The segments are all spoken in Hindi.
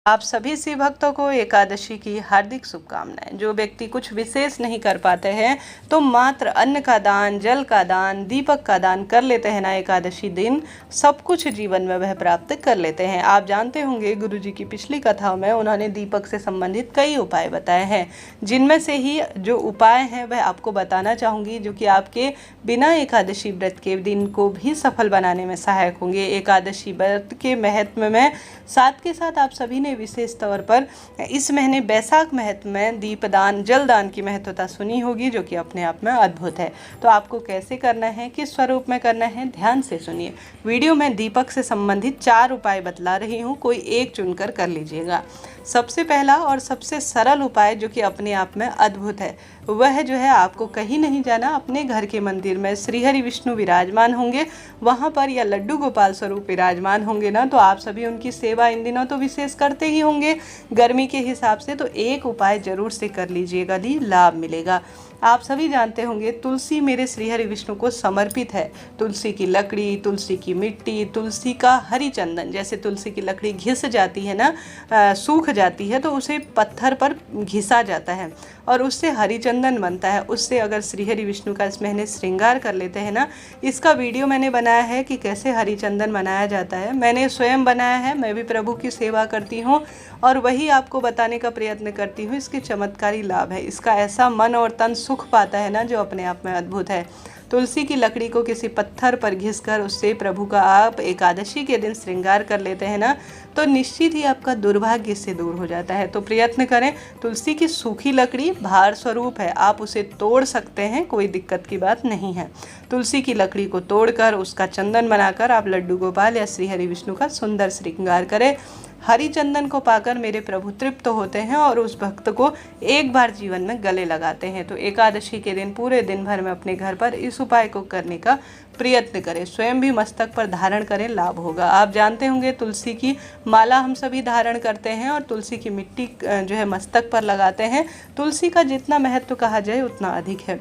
आप सभी शिव भक्तों को एकादशी की हार्दिक शुभकामनाएं। जो व्यक्ति कुछ विशेष नहीं कर पाते हैं तो मात्र अन्न का दान, जल का दान, दीपक का दान कर लेते हैं ना, एकादशी दिन सब कुछ जीवन में वह प्राप्त कर लेते हैं। आप जानते होंगे गुरुजी की पिछली कथाओं में उन्होंने दीपक से संबंधित कई उपाय बताए हैं, जिनमें से ही जो उपाय हैं वह आपको बताना चाहूँगी, जो कि आपके बिना एकादशी व्रत के दिन को भी सफल बनाने में सहायक होंगे। एकादशी व्रत के महत्व में साथ के साथ आप सभी ने विशेष तौर पर इस महीने बैसाख महत्व में दीपदान, जलदान की महत्वता सुनी होगी, जो कि अपने आप में अद्भुत है। तो आपको कैसे करना है, किस स्वरूप में करना है, ध्यान से सुनिए। वीडियो में दीपक से संबंधित 4 उपाय बतला रही हूँ, कोई एक चुनकर कर लीजिएगा। सबसे पहला और सबसे सरल उपाय जो कि अपने आप में अद्भुत है, वह जो है आपको कहीं नहीं जाना, अपने घर के मंदिर में श्रीहरि विष्णु विराजमान होंगे, वहाँ पर या लड्डू गोपाल स्वरूप विराजमान होंगे ना, तो आप सभी उनकी सेवा इन दिनों तो विशेष करते ही होंगे गर्मी के हिसाब से। तो एक उपाय जरूर से कर लीजिएगा, दी लाभ मिलेगा। आप सभी जानते होंगे तुलसी मेरे श्रीहरि विष्णु को समर्पित है। तुलसी की लकड़ी, तुलसी की मिट्टी, तुलसी का हरी चंदन, जैसे तुलसी की लकड़ी घिस जाती है ना, सूख जाती है, तो उसे पत्थर पर घिसा जाता है और उससे हरी चंदन बनता है। उससे अगर श्रीहरि विष्णु का इस महीने श्रृंगार कर लेते हैं ना, इसका वीडियो मैंने बनाया है कि कैसे हरी चंदन बनाया जाता है, मैंने स्वयं बनाया है। मैं भी प्रभु की सेवा करती हूँ और वही आपको बताने का प्रयत्न करती हूँ। इसके चमत्कारी लाभ है, इसका ऐसा मन और तन सुख पाता है ना, जो अपने आप में अद्भुत है। तुलसी की लकड़ी को किसी पत्थर पर घिसकर उससे प्रभु का आप एकादशी के दिन श्रृंगार कर लेते हैं ना, तो निश्चित ही आपका दुर्भाग्य इससे दूर हो जाता है। तो प्रयत्न करें। तुलसी की सूखी लकड़ी भार स्वरूप है, आप उसे तोड़ सकते हैं, कोई दिक्कत की बात नहीं है। तुलसी की लकड़ी को तोड़कर उसका चंदन बनाकर आप लड्डू गोपाल या श्रीहरि विष्णु का सुंदर श्रृंगार करें। हरि चंदन को पाकर मेरे प्रभु तृप्त होते हैं और उस भक्त को एक बार जीवन में गले लगाते हैं। तो एकादशी के दिन पूरे दिन भर में अपने घर पर इस उपाय को करने का प्रयत्न करें, स्वयं भी मस्तक पर धारण करें, लाभ होगा। आप जानते होंगे तुलसी की माला हम सभी धारण करते हैं और तुलसी की मिट्टी जो है मस्तक पर लगाते हैं। तुलसी का जितना महत्व कहा जाए उतना अधिक है।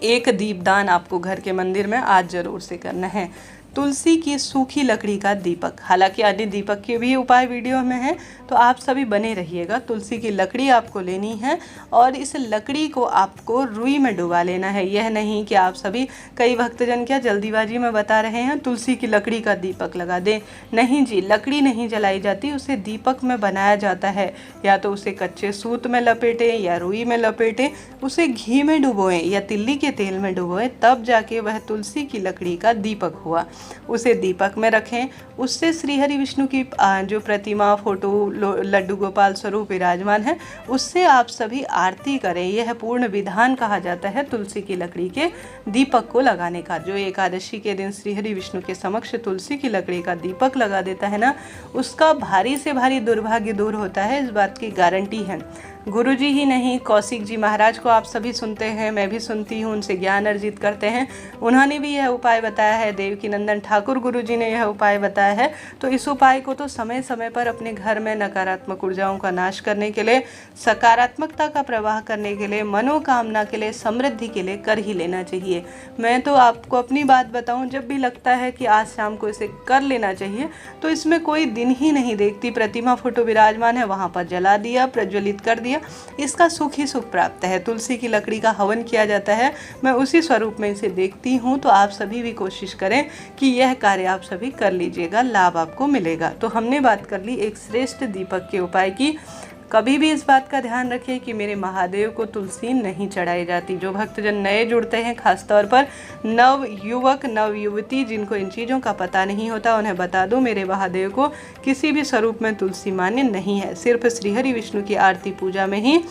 एक दीपदान आपको घर के मंदिर में आज जरूर से करना है। तुलसी की सूखी लकड़ी का दीपक, हालांकि अन्य दीपक के भी उपाय वीडियो में हैं, तो आप सभी बने रहिएगा। तुलसी की लकड़ी आपको लेनी है और इस लकड़ी को आपको रुई में डुबा लेना है। यह नहीं कि आप सभी, कई भक्तजन क्या जल्दीबाजी में बता रहे हैं तुलसी की लकड़ी का दीपक लगा दें। नहीं जी, लकड़ी नहीं जलाई जाती, उसे दीपक में बनाया जाता है। या तो उसे कच्चे सूत में लपेटें या रुई में लपेटें, उसे घी में डुबोएं या तिल्ली के तेल में डुबोएं, तब जाके वह तुलसी की लकड़ी का दीपक हुआ। उसे दीपक में रखें। उससे श्रीहरि विष्णु की जो प्रतिमा, फोटो, लड्डू गोपाल स्वरूप विराजमान है, उससे आप सभी आरती करें। यह पूर्ण विधान कहा जाता है तुलसी की लकड़ी के दीपक को लगाने का। जो एकादशी के दिन श्रीहरि विष्णु के समक्ष तुलसी की लकड़ी का दीपक लगा देता है ना, उसका भारी से भारी दुर्भाग्य दूर होता है, इस बात की गारंटी है। गुरुजी ही नहीं, कौशिक जी महाराज को आप सभी सुनते हैं, मैं भी सुनती हूँ, उनसे ज्ञान अर्जित करते हैं, उन्होंने भी यह उपाय बताया है। देवकी नंदन ठाकुर गुरुजी ने यह उपाय बताया है। तो इस उपाय को तो समय समय पर अपने घर में नकारात्मक ऊर्जाओं का नाश करने के लिए, सकारात्मकता का प्रवाह करने के लिए, मनोकामना के लिए, समृद्धि के लिए कर ही लेना चाहिए। मैं तो आपको अपनी बात बताऊं, जब भी लगता है कि आज शाम को इसे कर लेना चाहिए, तो इसमें कोई दिन ही नहीं देखती। प्रतिमा, फोटो विराजमान है, वहाँ पर जला दिया, प्रज्वलित कर दिया, इसका सुख ही सुख प्राप्त है। तुलसी की लकड़ी का हवन किया जाता है, मैं उसी स्वरूप में इसे देखती हूँ। तो आप सभी भी कोशिश करें कि यह कार्य आप सभी कर लीजिएगा, लाभ आपको मिलेगा। तो हमने बात कर ली एक श्रेष्ठ दीपक के उपाय की। कभी भी इस बात का ध्यान रखिए कि मेरे महादेव को तुलसी नहीं चढ़ाई जाती। जो भक्तजन नए जुड़ते हैं, खासतौर पर नव युवक, नव युवती, जिनको इन चीज़ों का पता नहीं होता, उन्हें बता दो, मेरे महादेव को किसी भी स्वरूप में तुलसी मान्य नहीं है। सिर्फ श्रीहरि विष्णु की आरती पूजा में ही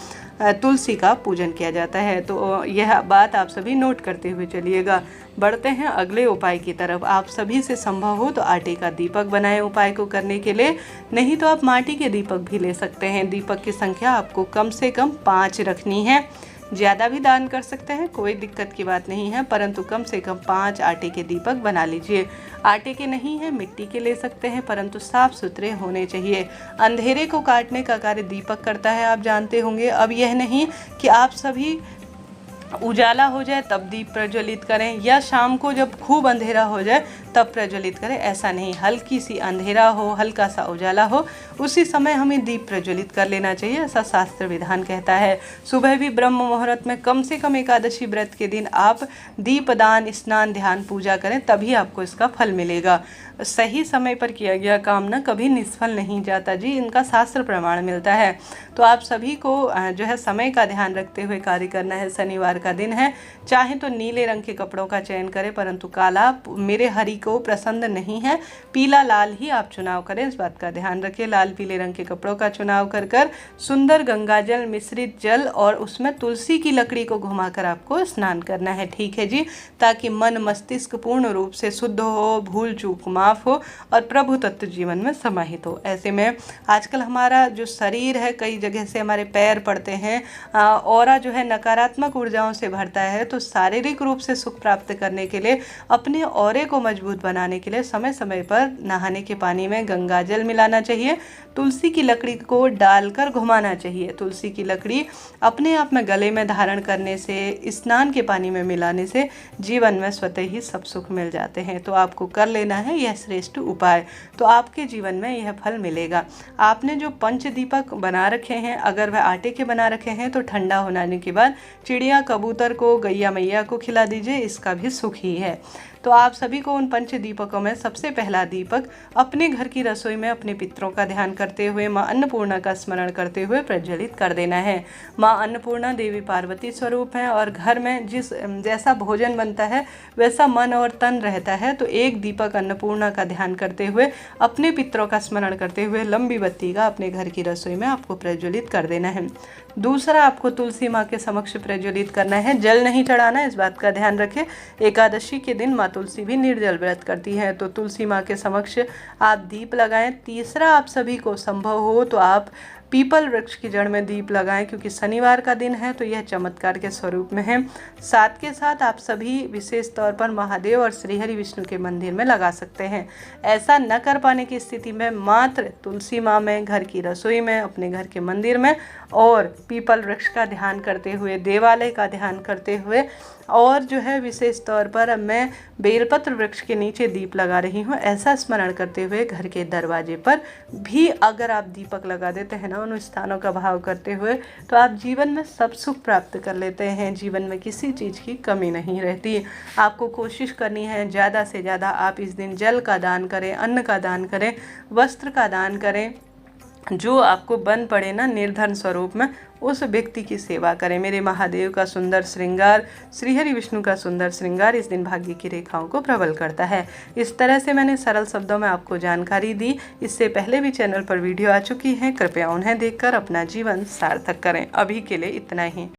तुलसी का पूजन किया जाता है। तो यह बात आप सभी नोट करते हुए चलिएगा। बढ़ते हैं अगले उपाय की तरफ। आप सभी से संभव हो तो आटे का दीपक बनाएं उपाय को करने के लिए, नहीं तो आप माटी के दीपक भी ले सकते हैं। दीपक की संख्या आपको कम से कम 5 रखनी है। ज़्यादा भी दान कर सकते हैं, कोई दिक्कत की बात नहीं है, परंतु कम से कम 5 आटे के दीपक बना लीजिए। आटे के नहीं है, मिट्टी के ले सकते हैं, परंतु साफ सुथरे होने चाहिए। अंधेरे को काटने का कार्य दीपक करता है, आप जानते होंगे। अब यह नहीं कि आप सभी उजाला हो जाए तब दीप प्रज्वलित करें, या शाम को जब खूब अंधेरा हो जाए तब प्रज्वलित करें, ऐसा नहीं। हल्की सी अंधेरा हो, हल्का सा उजाला हो, उसी समय हमें दीप प्रज्वलित कर लेना चाहिए, ऐसा शास्त्र विधान कहता है। सुबह भी ब्रह्म मुहूर्त में कम से कम एकादशी व्रत के दिन आप दीपदान, स्नान, ध्यान, पूजा करें, तभी आपको इसका फल मिलेगा। सही समय पर किया गया काम ना कभी निष्फल नहीं जाता जी, इनका शास्त्र प्रमाण मिलता है। तो आप सभी को जो है समय का ध्यान रखते हुए कार्य करना है। शनिवार का दिन है, चाहे तो नीले रंग के कपड़ों का चयन करें, परंतु काला मेरे हरि को पसंद नहीं है, पीला लाल ही आप चुनाव करें, इस बात का ध्यान रखें। लाल पीले रंग के कपड़ों का चुनाव कर सुंदर गंगाजल मिश्रित जल और उसमें तुलसी की लकड़ी को घुमाकर आपको स्नान करना है, ठीक है जी, ताकि मन मस्तिष्क पूर्ण रूप से शुद्ध हो, भूल चूक माफ हो और प्रभु तत्व जीवन में समाहित हो। ऐसे में आजकल हमारा जो शरीर है, कई जगह से हमारे पैर पड़ते हैं, ऑरा जो है नकारात्मक ऊर्जाओं से भरता है। तो शारीरिक रूप से सुख प्राप्त करने के लिए, अपने ऑरे को मजबूत बनाने के लिए समय समय पर नहाने के पानी में गंगाजल मिलाना चाहिए, तुलसी की लकड़ी को डालकर घुमाना चाहिए। तुलसी की लकड़ी अपने आप में गले में धारण करने से, स्नान के पानी में मिलाने से जीवन में स्वतः ही सब सुख मिल जाते हैं। तो आपको कर लेना है यह श्रेष्ठ उपाय, तो आपके जीवन में यह फल मिलेगा। आपने जो पंच दीपक बना रखे हैं, अगर वह आटे के बना रखे हैं तो ठंडा होने के बाद चिड़िया, कबूतर को, गैया मैया को खिला दीजिए, इसका भी सुख ही है। तो आप सभी को उन पंच दीपकों में सबसे पहला दीपक अपने घर की रसोई में अपने पितरों का ध्यान करते हुए, माँ अन्नपूर्णा का स्मरण करते हुए प्रज्वलित कर देना है। माँ अन्नपूर्णा देवी पार्वती स्वरूप हैं और घर में जैसा भोजन बनता है वैसा मन और तन रहता है। तो एक दीपक अन्नपूर्णा का ध्यान करते हुए, अपने पितरों का स्मरण करते हुए लंबी बत्ती का अपने घर की रसोई में आपको प्रज्वलित कर देना है। दूसरा, आपको तुलसी माँ के समक्ष प्रज्वलित करना है, जल नहीं चढ़ाना, इस बात का ध्यान रखें। एकादशी के दिन माँ तुलसी भी निर्जल व्रत करती हैं, तो तुलसी माँ के समक्ष आप दीप लगाएं। तीसरा, आप सभी को संभव हो तो आप पीपल वृक्ष की जड़ में दीप लगाएं, क्योंकि शनिवार का दिन है तो यह चमत्कार के स्वरूप में है। साथ के साथ आप सभी विशेष तौर पर महादेव और श्रीहरि विष्णु के मंदिर में लगा सकते हैं। ऐसा न कर पाने की स्थिति में मात्र तुलसी माँ में, घर की रसोई में, अपने घर के मंदिर में और पीपल वृक्ष का ध्यान करते हुए, देवालय का ध्यान करते हुए, और जो है विशेष तौर पर मैं बेलपत्र वृक्ष के नीचे दीप लगा रही हूँ, ऐसा स्मरण करते हुए घर के दरवाजे पर भी अगर आप दीपक लगा देते हैं ना, उन स्थानों का भाव करते हुए, तो आप जीवन में सब सुख प्राप्त कर लेते हैं। जीवन में किसी चीज़ की कमी नहीं रहती। आपको कोशिश करनी है ज़्यादा से ज़्यादा आप इस दिन जल का दान करें, अन्न का दान करें, वस्त्र का दान करें, जो आपको बन पड़े ना निर्धन स्वरूप में, उस व्यक्ति की सेवा करें। मेरे महादेव का सुंदर श्रृंगार, श्रीहरि विष्णु का सुंदर श्रृंगार इस दिन भाग्य की रेखाओं को प्रबल करता है। इस तरह से मैंने सरल शब्दों में आपको जानकारी दी। इससे पहले भी चैनल पर वीडियो आ चुकी है, कृपया उन्हें देखकर अपना जीवन सार्थक करें। अभी के लिए इतना ही।